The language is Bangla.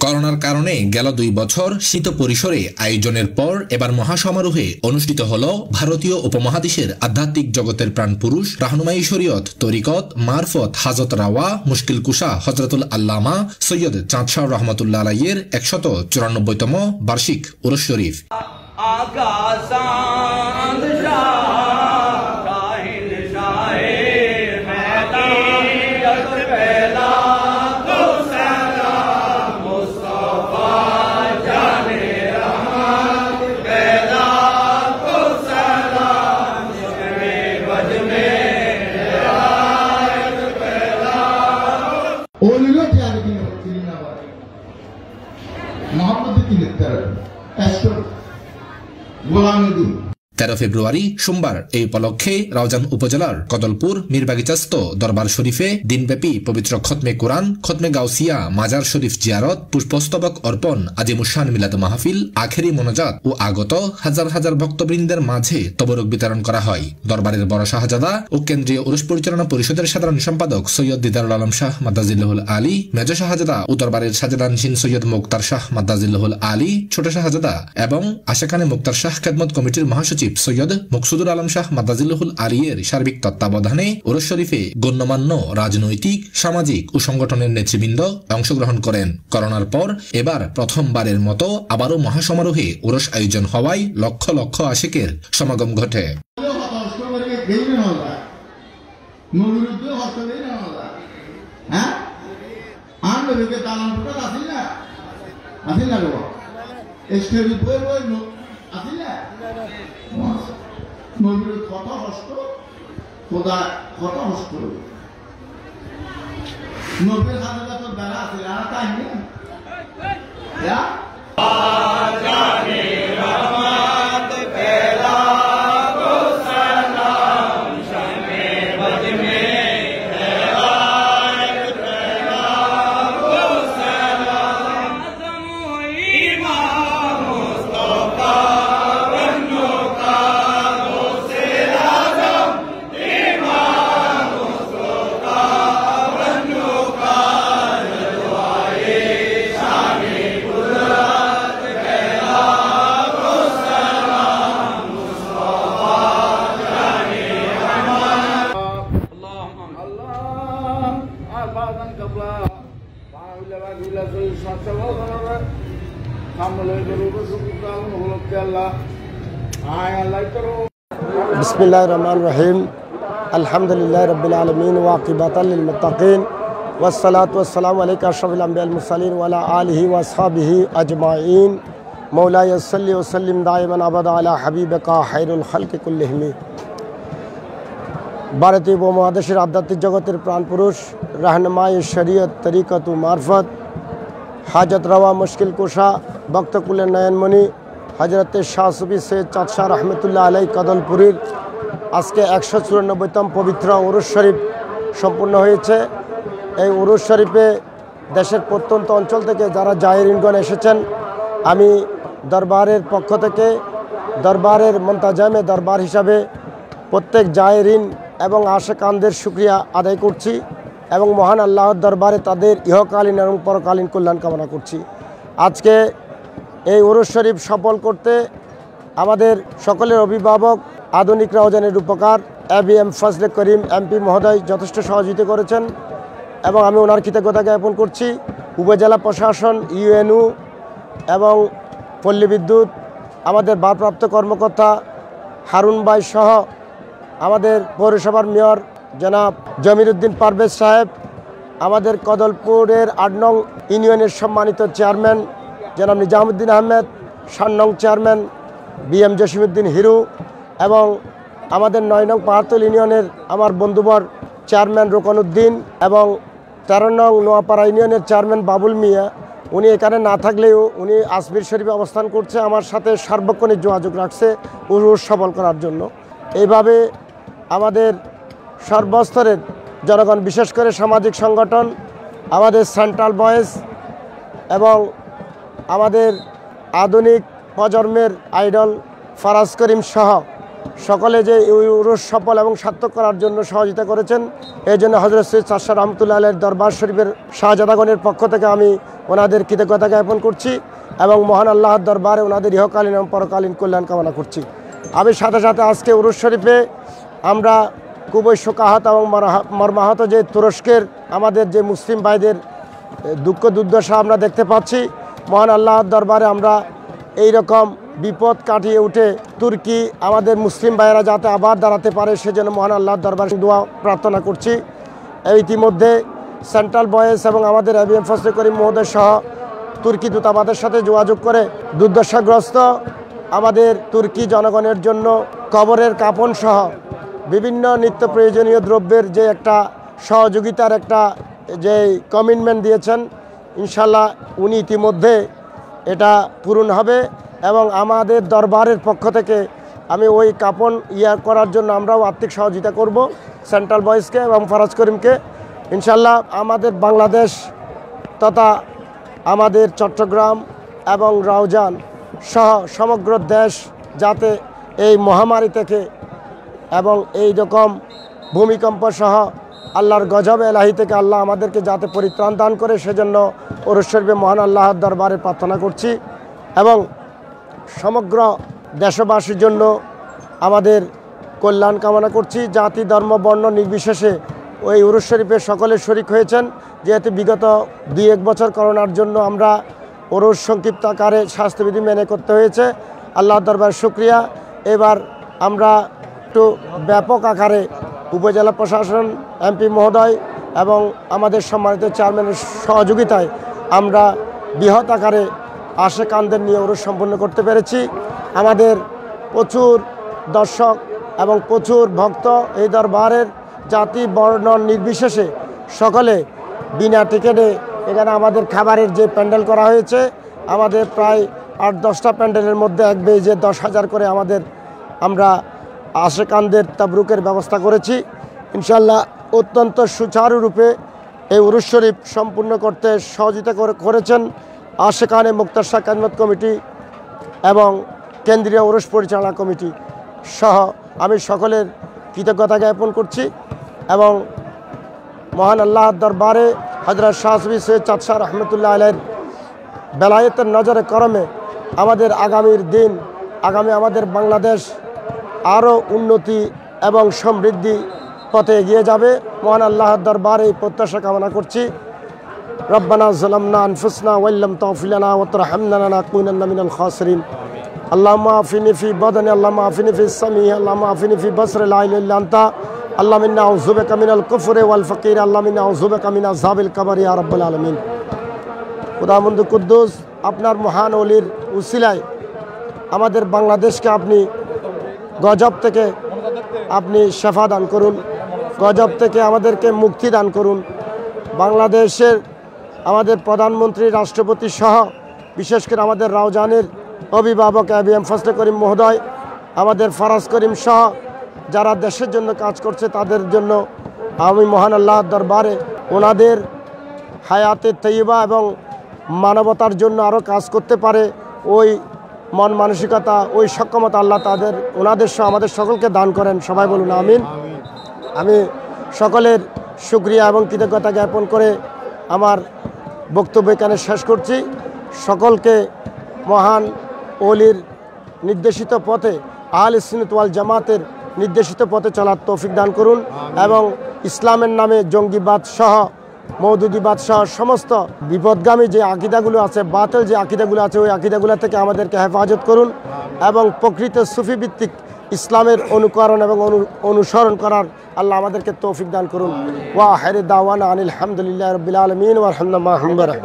করোনার কারণে গেল 2 বছর শীত পরিসরে আয়োজনের পর এবার মহাসমারোহে অনুষ্ঠিত হল ভারতীয় উপমহাদেশের আধ্যাত্মিক জগতের প্রাণপুরুষ রাহনুমাই শরীয়ত তরিকত মারফত হাজত রাওয়া মুশকিল কুশা হজরতুল আল্লামা সৈয়দ চাঁদ শাহ রহমতুল্লাহ আলাইয়ের 194তম বার্ষিক উরুস শরীফ। তেরো ফেব্রুয়ারি সোমবার এই উপলক্ষে রাউজান উপজেলার কদলপুর মীরবাগিচাস্থ দরবার শরীফে দিনব্যাপী পবিত্র খতমে কোরআন খতমে গাউসিয়া মাজার শরীফ জিয়ারত পুষ্পস্তবক অর্পণ আজিমুশান মিলাদ মাহফিল আখেরি মোনাজাত ও আগত হাজার হাজার ভক্তবৃন্দের মাঝে তবরক বিতরণ করা হয়। দরবারের বড় শাহজাদা ও কেন্দ্রীয় উরুস পরিচালনা পরিষদের সাধারণ সম্পাদক সৈয়দ দিদারুল আলম শাহ মাদ্দাজিল্লাহুল আলী, মেজ শাহজাদা ও দরবারের শাহজাদানশীন সৈয়দ মুক্তার শাহ মাদ্দাজিল্লাহুল আলী, ছোট শাহজাদা এবং আশাখানে মুক্তার শাহ খেদমত কমিটির মহাসচিব সৈয়দ মকসুদুল আলম শাহ মাদ্দাজিল্লাহুল আলিয়ের সার্বিক তত্ত্বাবধানে উরুস শরীফে গণ্যমান্য রাজনৈতিক সামাজিক ও সংগঠনের নেতৃবৃন্দ অংশগ্রহণ করেন। করোনার পর এবার প্রথমবারের মতো আবারও মহাসমারোহে উরুস আয়োজন হওয়ায় লক্ষ লক্ষ আশিকের সমাগম ঘটে। নবীর কত কষ্ট খোদা কত কষ্ট নবীর হাতে তো বেড়া আছে আর তাই না बिस्मिल्लाहिर्रहमानिर्रहीम अल्हम्दुलिल्लाहि रब्बिल आलमीन व आक़िबतल लिल मुत्तक़ीन वस्सलातु वस्सलामु अलैका अशरफिल अंबियाल मुरसलीन व अला आलिहि व अस्हाबिहि अजमाइन मौलाया सल्लि व सल्लिम दाइमान अबदा अला हबीबिका खैरुल खल्क़ि कुल्लिहिम। ভারতীয় উপমহাদেশের আধ্যাত্মিক জগতের প্রাণপুরুষ রাহনুমাই শরীয়ত তরিকত ও মারফত হাজত রওয়া মুশকিল কুশা ভক্তকুলের নয়নমণি হজরত শাহ সুফি সৈয়দ চাঁদ শাহ রহমতুল্লাহ আলাই কদলপুরীর আজকে 194তম পবিত্র উরুস শরীফ সম্পূর্ণ হয়েছে। এই উরুস শরীফে দেশের প্রত্যন্ত অঞ্চল থেকে যারা জায়েরিনগণ এসেছেন, আমি দরবারের পক্ষ থেকে দরবারের মুন্তাজামে দরবার হিসাবে প্রত্যেক জায়েরিন এবং আশেকানদের শুকরিয়া আদায় করছি এবং মহান আল্লাহর দরবারে তাদের ইহকালীন এবং পরকালীন কল্যাণ কামনা করছি। আজকে এই উরুস শরীফ সফল করতে আমাদের সকলের অভিভাবক আধুনিক রাউজানের রূপকার ABM ফজলে করিম MP মহোদয় যথেষ্ট সহযোগিতা করেছেন এবং আমি ওনার কৃতজ্ঞতা জ্ঞাপন করছি। উপজেলা প্রশাসন, UNO এবং পল্লী বিদ্যুৎ, আমাদের ভারপ্রাপ্ত কর্মকর্তা হারুন ভাই সহ আমাদের পৌরসভার মেয়র জনাব জমিরুদ্দিন পারভেজ সাহেব, আমাদের কদলপুরের 8 নং ইউনিয়নের সম্মানিত চেয়ারম্যান জনাব নিজামুদ্দিন আহমেদ, 7 নং চেয়ারম্যান BM জসিমউদ্দিন হিরু এবং আমাদের 9 নং পাহাড়তল ইউনিয়নের আমার বন্ধুবর চেয়ারম্যান রোকনউদ্দিন এবং 13 নং নোয়াপাড়া ইউনিয়নের চেয়ারম্যান বাবুল মিয়া। উনি এখানে না থাকলেও উনি আজমির শরীফে অবস্থান করছে, আমার সাথে সার্বক্ষণিক যোগাযোগ রাখছে উরুস সফল করার জন্য। এইভাবে আমাদের সর্বস্তরের জনগণ, বিশেষ করে সামাজিক সংগঠন, আমাদের সেন্ট্রাল বয়েজ এবং আমাদের আধুনিক প্রজন্মের আইডল ফারাজ করিম সহ সকলে যে এই উরুস সফল এবং সার্থক করার জন্য সহযোগিতা করেছেন, এই জন্য হযরত সৈয়দ শাহ রহমতুল্লাহ আলাইহির দরবার শরীফের শাহজাদাগণের পক্ষ থেকে আমি ওনাদের কৃতজ্ঞতা জ্ঞাপন করছি এবং মহান আল্লাহর দরবারে ওনাদের ইহকালীন এবং পরকালীন কল্যাণ কামনা করছি। আমি সাথে সাথে আজকে উরুস শরীফে আমরা খুবই শোকাহত এবং মর্মাহত যে তুরস্কের আমাদের যে মুসলিম ভাইদের দুঃখ দুর্দশা আমরা দেখতে পাচ্ছি। মহান আল্লাহর দরবারে আমরা এই রকম বিপদ কাটিয়ে উঠে তুর্কি আমাদের মুসলিম ভাইয়েরা যাতে আবার দাঁড়াতে পারে সেজন্য মহান আল্লাহর দরবারে দোয়া প্রার্থনা করছি। ইতিমধ্যে সেন্ট্রাল বয়েস এবং আমাদের ABM ফজলে করিম মহোদয় সহ তুর্কি দূতাবাসের সাথে যোগাযোগ করে দুর্দশাগ্রস্ত আমাদের তুর্কি জনগণের জন্য কবরের কাফন সহ বিভিন্ন নিত্য প্রয়োজনীয় দ্রব্যের যে একটা সহযোগিতার একটা যে কমিটমেন্ট দিয়েছেন, ইনশাল্লাহ উনি ইতিমধ্যে এটা পূরণ হবে এবং আমাদের দরবারের পক্ষ থেকে আমি ওই কাফন করার জন্য আমরাও আর্থিক সহযোগিতা করব সেন্ট্রাল বয়েসকে এবং ফরাজ করিমকে। ইনশাল্লাহ আমাদের বাংলাদেশ তথা আমাদের চট্টগ্রাম এবং রাউজান সহ সমগ্র দেশ যাতে এই মহামারী থেকে এবং এই রকম ভূমিকম্প সহ আল্লাহর গজব এলাহি থেকে আল্লাহ আমাদেরকে যাতে পরিত্রাণ দান করে সেজন্য উরুস শরীফে মহান আল্লাহর দরবারে প্রার্থনা করছি এবং সমগ্র দেশবাসীর জন্য আমাদের কল্যাণ কামনা করছি। জাতি ধর্ম বর্ণ নির্বিশেষে ওই উরুস শরীফে সকলে শরিক হয়েছেন। যেহেতু বিগত 2-1 বছর করোনার জন্য আমরা উরুস সংক্ষিপ্ত আকারে স্বাস্থ্যবিধি মেনে করতে হয়েছে, আল্লাহর দরবার শুকরিয়া। এবার আমরা একটু ব্যাপক আকারে উপজেলা প্রশাসন, MP মহোদয় এবং আমাদের সম্মানিত চেয়ারম্যানের সহযোগিতায় আমরা বৃহৎ আকারে আশেকানদের নিয়ে উরুস সম্পন্ন করতে পেরেছি। আমাদের প্রচুর দর্শক এবং প্রচুর ভক্ত এই দরবারের জাতি বর্ণ নির্বিশেষে সকলে বিনা টিকেটে এখানে আমাদের খাবারের যে প্যান্ডেল করা হয়েছে, আমাদের প্রায় 8-10টা প্যান্ডেলের মধ্যে এক বেজে 10,000 করে আমরা আশেকানদের তাবরুকের ব্যবস্থা করেছি। ইনশাল্লাহ অত্যন্ত সুচারুরূপে এই উরুস শরীফ সম্পূর্ণ করতে সহযোগিতা করেছেন আশেকানে মুক্তার শাহ খেদমত কমিটি এবং কেন্দ্রীয় উরুস পরিচালনা কমিটি সহ আমি সকলের কৃতজ্ঞতা জ্ঞাপন করছি এবং মহান আল্লাহর দরবারে হযরত শাহ সুফি সৈয়দ চাঁদ শাহ রহমতুল্লাহ আলাইহির বেলায়েতের নজরে করমে আমাদের আগামীর দিন আমাদের বাংলাদেশ আরও উন্নতি এবং সমৃদ্ধি পথে এগিয়ে যাবে। মহান আল্লাহর দরবারে এই প্রত্যাশা কামনা করছি। রব্বানা যালামনা আনফুসনা ওয়া ইল্লাম তাগফির লানা ওয়া তারহামনা লানাকুনান্না মিনাল খাসিরিন। আল্লাহুম্মা আফিনি ফি বাদানি, আল্লাহুম্মা আফিনি ফি সামি, আল্লাহুম্মা আফিনি ফি বসরি লা ইলাহা ইল্লা আনতা, আল্লাহুম্মা ইন্না আউযু বিকা মিনাল কুফরি ওয়াল ফাকির, আল্লাহুম্মা ইন্না আউযু বিকা মিন আযাবিল কবর ইয়া রাব্বাল আলামিন। খুদাবন্দ কুদ্দুস আপনার মহান ওলির উসিলায় আমাদের বাংলাদেশকে আপনি গজব থেকে আপনি শেফা দান করুন, গজব থেকে আমাদেরকে মুক্তি দান করুন। বাংলাদেশের আমাদের প্রধানমন্ত্রী, রাষ্ট্রপতি সহ বিশেষ করে আমাদের রাউজানের অভিভাবক ABM ফজলে করিম মহোদয়, আমাদের ফরাজ করিম সহ যারা দেশের জন্য কাজ করছে তাদের জন্য আমি মহান আল্লাহর দরবারে ওনাদের হায়াতে তৈয়বা এবং মানবতার জন্য আরও কাজ করতে পারে ওই মন মানসিকতা, ওই সক্ষমতা আল্লাহ ওনাদের সহ আমাদের সকলকে দান করেন। সবাই বলুন আমিন। আমি সকলের শুকরিয়া এবং কৃতজ্ঞতা জ্ঞাপন করে আমার বক্তব্য এখানে শেষ করছি। সকলকে মহান ওলির নির্দেশিত পথে, আহলে সুন্নাত ওয়াল জামাতের নির্দেশিত পথে চলার তৌফিক দান করুন এবং ইসলামের নামে জঙ্গিবাদ সহ মওদুদিবাদ সহ সমস্ত বিপদগামী যে আকিদাগুলো আছে, বাতিল যে আকিদাগুলো আছে, ওই আকিদাগুলো থেকে আমাদেরকে হেফাজত করুন এবং প্রকৃত সুফি ভিত্তিক ইসলামের অনুকরণ এবং অনুসরণ করার আল্লাহ আমাদেরকে তৌফিক দান করুন। ওয়া আখিরু দাওয়ানা আনিল হামদুলিল্লাহি রাব্বিল আলামিন ওয়া আলহামদুলিল্লাহি।